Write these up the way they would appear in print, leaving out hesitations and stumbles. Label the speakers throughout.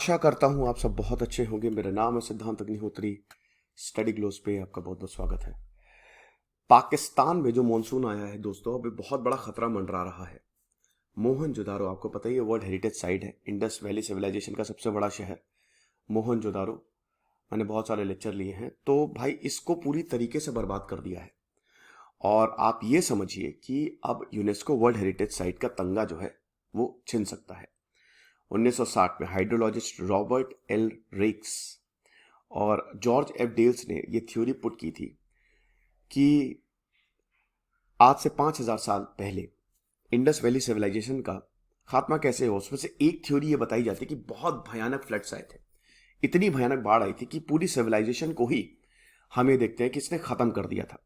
Speaker 1: आशा करता हूँ आप सब बहुत अच्छे होंगे। मेरा नाम है सिद्धांत अग्निहोत्री। स्टडी ग्लोस पे आपका बहुत बहुत स्वागत है। पाकिस्तान में जो मॉनसून आया है दोस्तों, अभी बहुत बड़ा खतरा मंडरा रहा है। मोहनजोदारो आपको पता ही है, वर्ल्ड हेरिटेज साइट है। इंडस वैली सिविलाइजेशन का सबसे बड़ा शहर मोहनजोदारो। मैंने बहुत सारे लेक्चर लिए हैं, तो भाई इसको पूरी तरीके से बर्बाद कर दिया है। और आप ये समझिए कि अब यूनेस्को वर्ल्ड हेरिटेज साइट का तंगा जो है वो छिन सकता है। 1960 में हाइड्रोलॉजिस्ट रॉबर्ट एल रेक्स और जॉर्ज एफ डेल्स ने यह थ्योरी पुट की थी कि आज से 5000 साल पहले इंडस वैली सिविलाइजेशन का खात्मा कैसे हो। उसमें से एक थ्योरी ये बताई जाती है कि बहुत भयानक फ्लड्स आए थे, इतनी भयानक बाढ़ आई थी कि पूरी सिविलाइजेशन को ही हम ये देखते हैं कि इसने खत्म कर दिया था।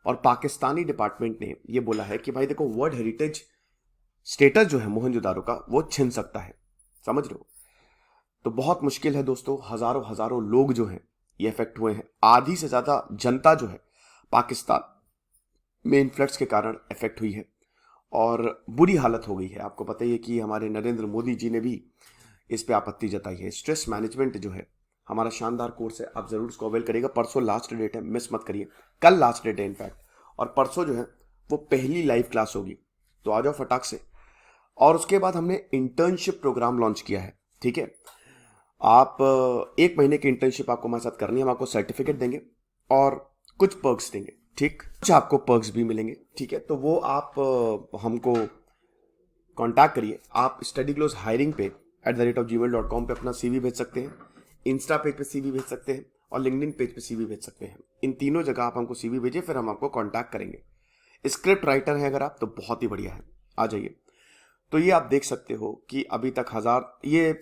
Speaker 1: और पाकिस्तानी डिपार्टमेंट ने यह बोला है कि भाई देखो, वर्ल्ड हेरिटेज स्टेटस जो है मोहनजोदारो का वो छिन सकता है। समझ रहे हो? तो बहुत मुश्किल है दोस्तों। हजारों हजारों लोग जो हैं ये इफेक्ट हुए हैं। आधी से ज्यादा जनता जो है पाकिस्तान में इन फ्लड्स के कारण इफेक्ट हुई है और बुरी हालत हो गई है। आपको पता ही है कि हमारे नरेंद्र मोदी जी ने भी इस पे आपत्ति जताई है। स्ट्रेस मैनेजमेंट जो है हमारा शानदार कोर्स है, आप जरूर इसको अवेल करिएगा। परसों लास्ट डेट है, मिस मत करिए। कल लास्ट डेट है इनफैक्ट, और परसों जो है वो पहली लाइव क्लास होगी, तो आ जाओ फटाक से। और उसके बाद हमने इंटर्नशिप प्रोग्राम लॉन्च किया है। ठीक है, आप 1 महीने की इंटर्नशिप आपको हमारे साथ करनी है। हम आपको सर्टिफिकेट देंगे और कुछ पर्क्स देंगे। ठीक, कुछ आपको पर्क्स भी मिलेंगे। ठीक है, तो वो आप हमको कांटेक्ट करिए। आप स्टडी क्लोज हायरिंग पे @gmail.com पे अपना CV भेज सकते हैं, इंस्टा पेज पे CV भेज सकते हैं और लिंक्डइन पेज पे CV भेज सकते हैं। इन तीनों जगह आप हमको CV भेजिए, फिर हम आपको कांटेक्ट करेंगे। स्क्रिप्ट राइटर है अगर आप, तो बहुत ही बढ़िया है, आ जाइए। तो ये आप देख सकते हो कि अभी तक 1000, ये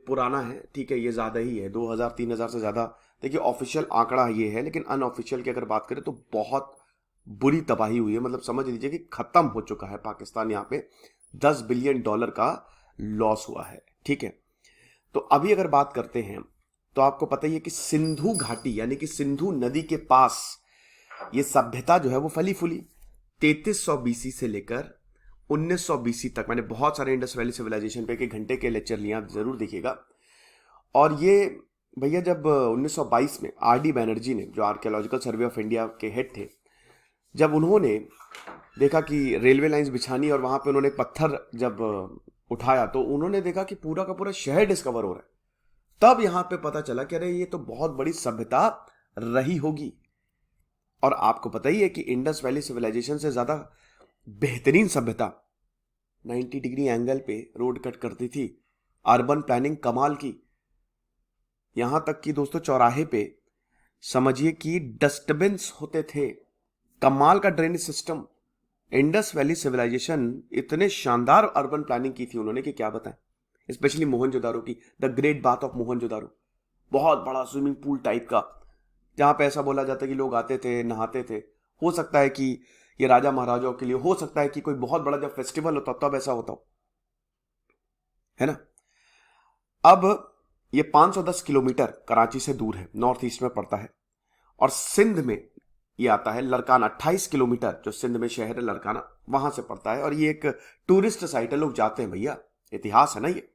Speaker 1: पुराना है, ठीक है, ये ज़्यादा ही है, 2000 3000 से ज़्यादा। देखिए ऑफिशियल आंकड़ा ये है, लेकिन अनऑफिशियल की अगर बात करें तो बहुत बुरी तबाही हुई है। मतलब समझ लीजिए कि खत्म हो चुका है पाकिस्तान। यहाँ पे $10 बिलियन का लॉस हुआ है। ठीक है, तो अभी अगर बात करते हैं तो आपको पता ही है कि सिंधु घाटी यानी कि सिंधु नदी के पास ये सभ्यता जो है वो फली फूली 3300 BC से लेकर 1900 BC तक। मैंने बहुत सारे इंडस वैली सिविलाइजेशन पे 1 घंटे के लेक्चर लिए, आप जरूर देखिएगा। और ये भैया जब 1922 में RD बैनर्जी ने, जो आर्कियोलॉजिकल सर्वे ऑफ इंडिया के हेड थे, जब उन्होंने देखा कि रेलवे लाइंस बिछानी और वहां पे उन्होंने पत्थर जब उठाया तो उन्होंने देखा कि पूरा का पूरा शहर डिस्कवर हो रहा है। तब यहां पे पता चला कि अरे ये तो बहुत बड़ी सभ्यता रही होगी। और आपको पता ही है कि इंडस वैली सिविलाइजेशन से ज्यादा बेहतरीन सभ्यता 90 डिग्री एंगल पे रोड कट करती थी। अर्बन प्लानिंग कमाल की। यहां तक कि दोस्तों चौराहे पे समझिए कि डस्टबिन्स होते थे। कमाल का drainage system. Indus valley civilisation इतने शानदार अर्बन प्लानिंग की थी उन्होंने कि क्या बताएं। स्पेशली मोहनजोदारो की, the great bath of Mohenjodaro, बहुत बड़ा स्विमिंग पूल टाइप का, जहां पे ऐसा बोला जाता है कि लोग आते थे, नहाते थे। हो सकता है कि ये राजा महाराजाओं के लिए, हो सकता है कि कोई बहुत बड़ा जब फेस्टिवल होता तब ऐसा होता हो, है ना। अब ये 510 किलोमीटर कराची से दूर है, नॉर्थ ईस्ट में पड़ता है। और सिंध में ये आता है लड़काना, 28 किलोमीटर, जो सिंध में शहर है लड़काना, वहां से पड़ता है। और ये एक टूरिस्ट साइट है, लोग जाते हैं भैया, इतिहास है ना ये।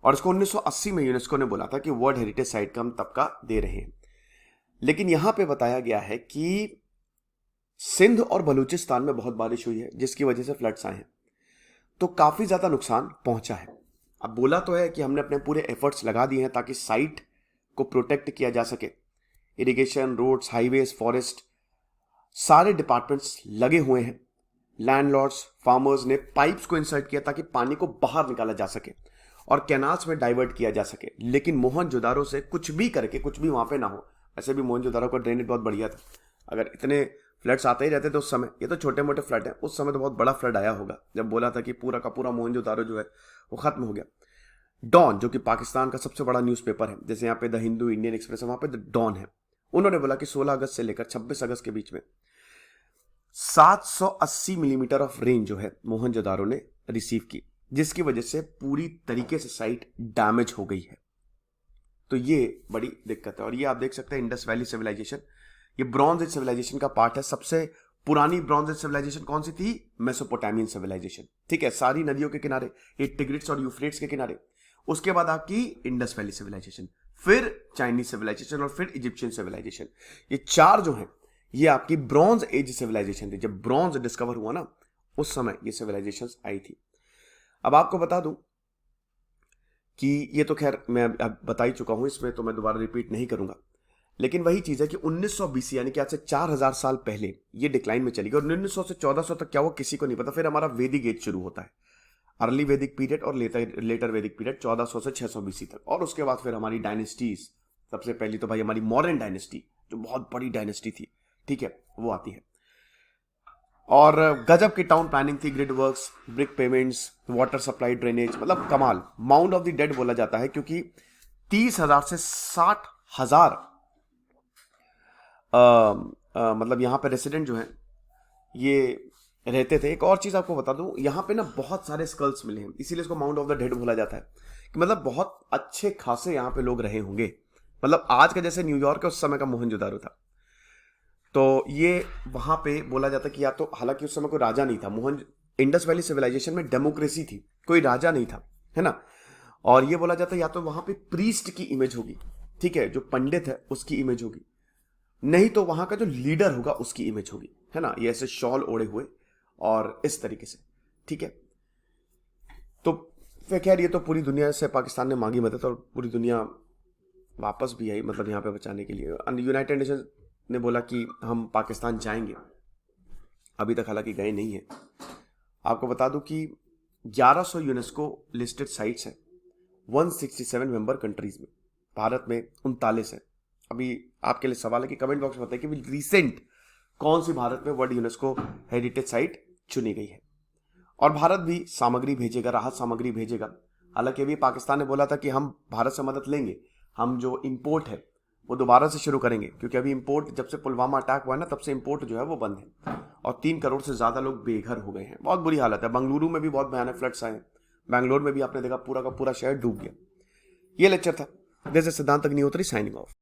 Speaker 1: और इसको 1980 में यूनेस्को ने बोला था कि वर्ल्ड हेरिटेज साइट का हम तब का दे रहे हैं। लेकिन यहां पे बताया गया है कि सिंध और बलूचिस्तान में बहुत बारिश हुई है, जिसकी वजह से फ्लड्स आए हैं, तो काफी ज्यादा नुकसान पहुंचा है। अब बोला तो है कि हमने अपने पूरे एफर्ट्स लगा दिए हैं ताकि साइट को प्रोटेक्ट किया जा सके। इरिगेशन, रोड्स, हाईवेज, फॉरेस्ट, सारे डिपार्टमेंट्स लगे हुए हैं। लैंडलॉर्ड्स, फार्मर्स ने पाइप्स को इंसर्ट किया ताकि पानी को बाहर निकाला जा सके और कैनाल्स में डाइवर्ट किया जा सके। लेकिन मोहनजोदारो से कुछ भी करके कुछ भी वहां पे ना हो। ऐसे भी मोहनजोदारो का ड्रेनेज बहुत बढ़िया था। अगर इतने फ्लड्स आते ही रहते थे उस समय, ये तो छोटे मोटे फ्लड है, उस समय तो बहुत बड़ा फ्लड आया होगा जब बोला था कि पूरा का पूरा मोहनजोदारो जो है वो खत्म हो गया। डॉन, जो कि पाकिस्तान का सबसे बड़ा न्यूज़पेपर है, जैसे यहाँ पे द हिंदू, इंडियन एक्सप्रेस है, वहां पे द डॉन है, उन्होंने बोला कि 16 अगस्त से लेकर 26 अगस्त के बीच में 780 मिलीमीटर ऑफ रेन जो है मोहनजोदारो ने रिसीव की, जिसकी वजह से पूरी तरीके से साइट डैमेज हो गई है। तो ये बड़ी दिक्कत है। और ये आप देख सकते हैं इंडस वैली सिविलाइजेशन, ये ब्रॉन्ज एज सिविलाइजेशन का पार्ट है। सबसे पुरानी ब्रॉन्ज एज सिविलाइजेशन कौन सी थी? Mesopotamian civilisation. ठीक है, सारी नदियों के किनारे, ये टिग्रिट्स और यूफ्रेट्स के किनारे। उसके बाद आपकी इंडस वैली सिविलाइजेशन, फिर चाइनीज सिविलाइजेशन और फिर इजिप्शियन सिविलाइजेशन। ये चार जो है ये आपकी ब्रॉन्ज एज सिविलाइजेशन थी। जब ब्रॉन्ज डिस्कवर हुआ ना उस समय ये सिविलाइजेशन आई थी। अब आपको बता दूं कि ये तो खैर मैं अब बता ही चुका हूं, इसमें तो मैं दोबारा रिपीट नहीं करूंगा, लेकिन वही चीज है कि 1900 बीसी यानी कि आज से 4000 साल पहले ये डिक्लाइन में चली गई, और 1900 से 1400 तक क्या हुआ किसी को नहीं पता। फिर हमारा वैदिक एज शुरू होता है, अर्ली वैदिक पीरियड और लेटर वैदिक पीरियड 1400 से 600 बीसी तक, और उसके बाद फिर हमारी डायनेस्टीज। सबसे पहली तो भाई हमारी मॉडर्न डायनेस्टी जो बहुत बड़ी डायनेस्टी थी, ठीक है, वो आती है। और गजब की टाउन प्लानिंग थी, grid works, brick payments, water supply, drainage, मतलब कमाल। माउंट ऑफ द डेड बोला जाता है क्योंकि 30,000 से 60,000 मतलब यहाँ पे रेसिडेंट जो हैं ये रहते थे। एक और चीज आपको बता दूं, यहाँ पे ना बहुत सारे स्कल्स मिले हैं, इसीलिए इसको माउंट ऑफ द डेड बोला जाता है कि मतलब बहुत अच्छे खासे यहाँ पे लोग रहे होंगे। मतलब आज का जैसे न्यूयॉर्क है उस समय का मोहनजोदारो था। तो ये वहां पे बोला जाता कि या तो, हालांकि उस समय कोई राजा नहीं था, इंडस वैली सिविलाइजेशन में डेमोक्रेसी थी, कोई राजा नहीं था, है ना। और ये बोला जाता या तो वहां पे प्रीस्ट की इमेज होगी, ठीक है, जो पंडित है उसकी इमेज होगी, नहीं तो वहां का जो लीडर होगा उसकी इमेज होगी, है ना। ये ऐसे शॉल ओढ़े हुए और इस तरीके से, ठीक है। तो फिर खैर ये तो पूरी दुनिया से पाकिस्तान ने मांगी मदद और पूरी दुनिया वापस भी आई, मतलब यहाँ पे बचाने के लिए। यूनाइटेड नेशन ने बोला कि हम पाकिस्तान जाएंगे, अभी तक हालांकि गए नहीं है। आपको बता दूं कि 1100 यूनेस्को लिस्टेड साइट्स हैं 167 मेंबर कंट्रीज में, भारत में 39 है। अभी आपके लिए सवाल है कि कमेंट बॉक्स में बताइए कि रिसेंट कौन सी भारत में वर्ल्ड यूनेस्को हेरिटेज साइट चुनी गई है। और भारत भी सामग्री भेजेगा, राहत सामग्री भेजेगा। हालांकि अभी पाकिस्तान ने बोला था कि हम भारत से मदद लेंगे, हम जो इंपोर्ट है वो दोबारा से शुरू करेंगे, क्योंकि अभी इंपोर्ट जब से पुलवामा अटैक हुआ है ना तब से इंपोर्ट जो है वो बंद है, और 3 करोड़ से ज्यादा लोग बेघर हो गए हैं। बहुत बुरी हालत है। बंगलुरु में भी बहुत भयानक फ्लड्स आए, बैंगलोर में भी आपने देखा पूरा का पूरा शहर डूब गया। ये लेक्चर था। दिस इज सिद्धांत अग्निहोत्री साइनिंग ऑफ।